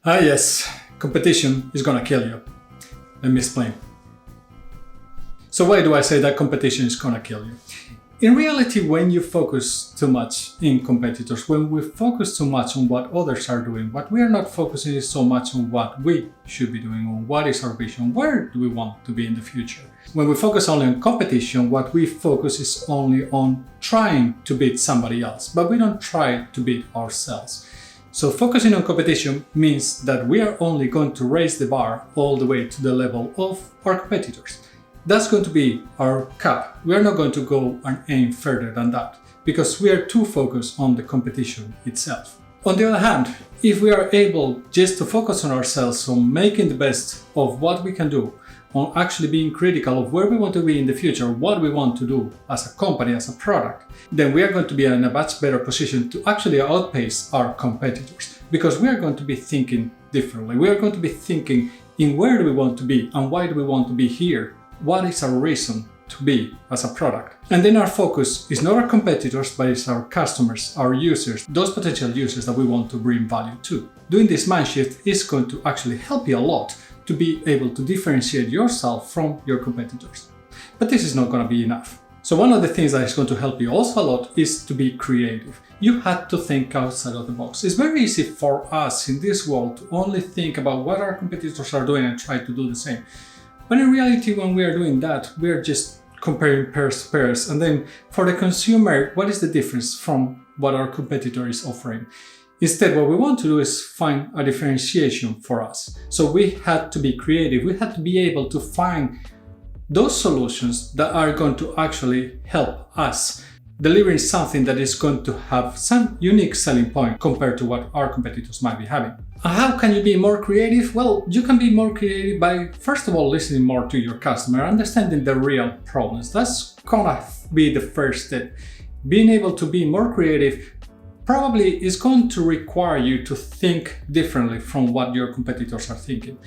Yes, competition is gonna kill you. Let me explain. So why do I say that competition is gonna kill you? In reality, when you focus too much in competitors, when we focus too much on what others are doing, what we are not focusing is so much on what we should be doing, on what is our vision, where do we want to be in the future. When we focus only on competition, what we focus is only on trying to beat somebody else, but we don't try to beat ourselves. So focusing on competition means that we are only going to raise the bar all the way to the level of our competitors. That's going to be our cap. We are not going to go and aim further than that because we are too focused on the competition itself. On the other hand, if we are able just to focus on ourselves, on making the best of what we can do, on actually being critical of where we want to be in the future, what we want to do as a company, as a product, then we are going to be in a much better position to actually outpace our competitors because we are going to be thinking differently. We are going to be thinking in where do we want to be and why do we want to be here? What is our reason to be as a product? And then our focus is not our competitors, but it's our customers, our users, those potential users that we want to bring value to. Doing this mind shift is going to actually help you a lot to be able to differentiate yourself from your competitors. But this is not going to be enough. So one of the things that is going to help you also a lot is to be creative. You had to think outside of the box. It's very easy for us in this world to only think about what our competitors are doing and try to do the same. But in reality, when we are doing that, we are just comparing pairs to pairs. And then for the consumer, what is the difference from what our competitor is offering? Instead, what we want to do is find a differentiation for us. So we had to be creative. We had to be able to find those solutions that are going to actually help us, delivering something that is going to have some unique selling point compared to what our competitors might be having. How can you be more creative? Well, you can be more creative by, first of all, listening more to your customer, understanding the real problems. That's gonna be the first step. Being able to be more creative probably is going to require you to think differently from what your competitors are thinking.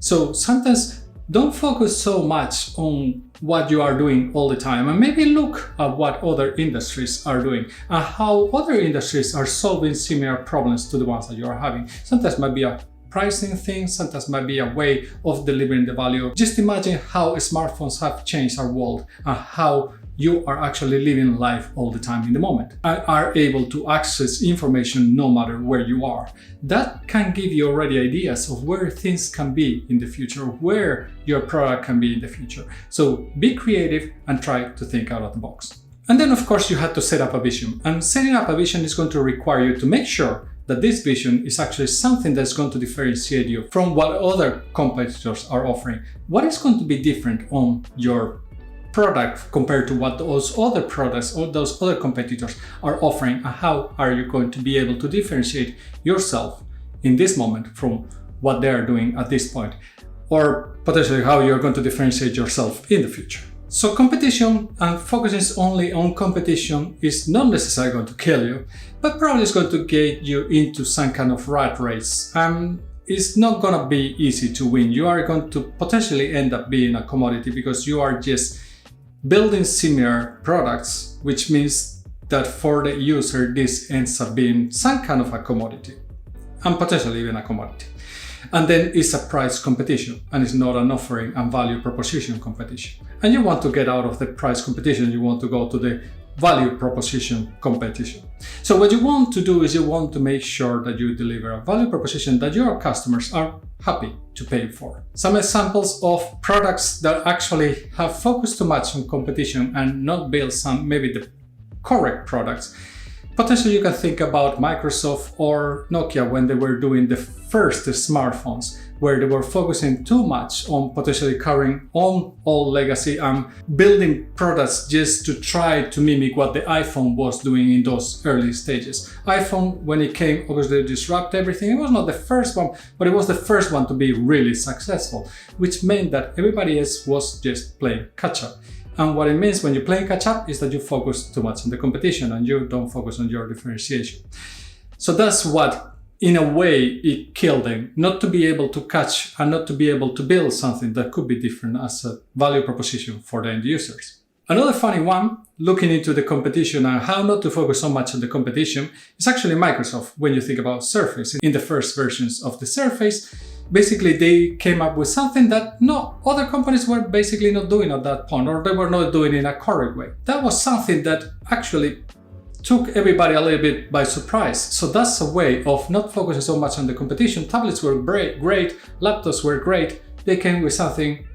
So sometimes don't focus so much on what you are doing all the time and maybe look at what other industries are doing and how other industries are solving similar problems to the ones that you are having. Sometimes it might be a pricing thing, sometimes it might be a way of delivering the value. Just imagine how smartphones have changed our world and how you are actually living life all the time in the moment and are able to access information no matter where you are. That can give you already ideas of where things can be in the future, where your product can be in the future. So be creative and try to think out of the box. And then of course you have to set up a vision. And setting up a vision is going to require you to make sure that this vision is actually something that's going to differentiate you from what other competitors are offering. What is going to be different on your product compared to what those other products or those other competitors are offering, and how are you going to be able to differentiate yourself in this moment from what they are doing at this point, or potentially how you're going to differentiate yourself in the future. So competition and focusing only on competition is not necessarily going to kill you, but probably is going to get you into some kind of rat race. It's not going to be easy to win. You are going to potentially end up being a commodity because you are just building similar products, which means that for the user, this ends up being some kind of a commodity and potentially even a commodity. And then it's a price competition and it's not an offering and value proposition competition. And you want to get out of the price competition, you want to go to the value proposition competition. So what you want to do is you want to make sure that you deliver a value proposition that your customers are happy to pay for. Some examples of products that actually have focused too much on competition and not built maybe the correct products. Potentially you can think about Microsoft or Nokia when they were doing the first smartphones, where they were focusing too much on potentially carrying on all legacy and building products just to try to mimic what the iPhone was doing in those early stages. iPhone, when it came, obviously disrupt everything. It was not the first one, but it was the first one to be really successful, which meant that everybody else was just playing catch up. And what it means when you play catch up is that you focus too much on the competition and you don't focus on your differentiation. So that's what, in a way, it killed them, not to be able to catch and not to be able to build something that could be different as a value proposition for the end users. Another funny one, looking into the competition and how not to focus so much on the competition, is actually Microsoft. When you think about Surface, in the first versions of the Surface, basically they came up with something that no other companies were basically not doing at that point, or they were not doing in a correct way. That was something that actually took everybody a little bit by surprise. So that's a way of not focusing so much on the competition. Tablets were great, laptops were great. They came with something,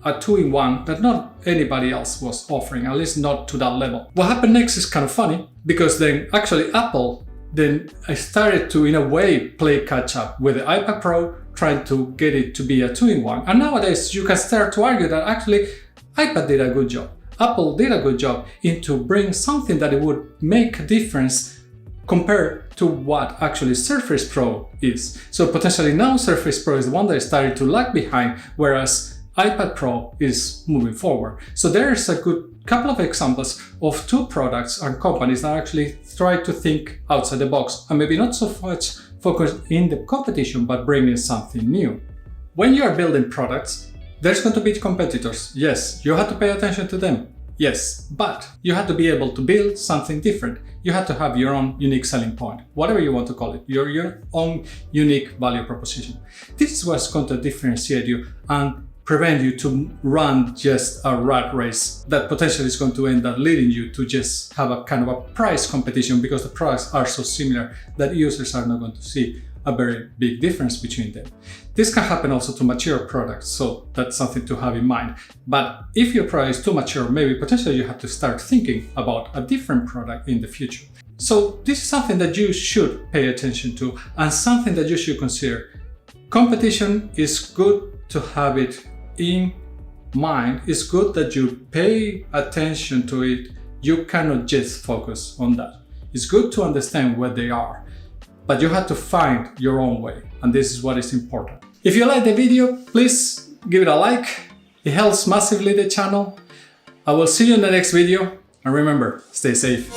a two-in-one that not anybody else was offering, at least not to that level. What happened next is kind of funny, because then actually Apple then started to, in a way, play catch up with the iPad Pro, trying to get it to be a two-in-one. And nowadays you can start to argue that actually iPad did a good job. Apple did a good job into bring something that it would make a difference compared to what actually Surface Pro is. So potentially now Surface Pro is the one that is starting to lag behind, whereas iPad Pro is moving forward. So there's a good couple of examples of two products and companies that actually try to think outside the box and maybe not so much focused in the competition, but bringing something new. When you are building products, there's going to be competitors. Yes, you have to pay attention to them. Yes, but you have to be able to build something different. You have to have your own unique selling point, whatever you want to call it, your own unique value proposition. This is what's going to differentiate you and prevent you to run just a rat race that potentially is going to end up leading you to just have a kind of a price competition, because the prices are so similar that users are not going to see a very big difference between them. This can happen also to mature products, so that's something to have in mind. But if your product is too mature, maybe potentially you have to start thinking about a different product in the future. So this is something that you should pay attention to and something that you should consider. Competition is good to have it in mind. It's good that you pay attention to it. You cannot just focus on that. It's good to understand where they are, but you have to find your own way, and this is what is important. If you like the video, please give it a like. It helps massively the channel. I will see you in the next video, and remember, stay safe.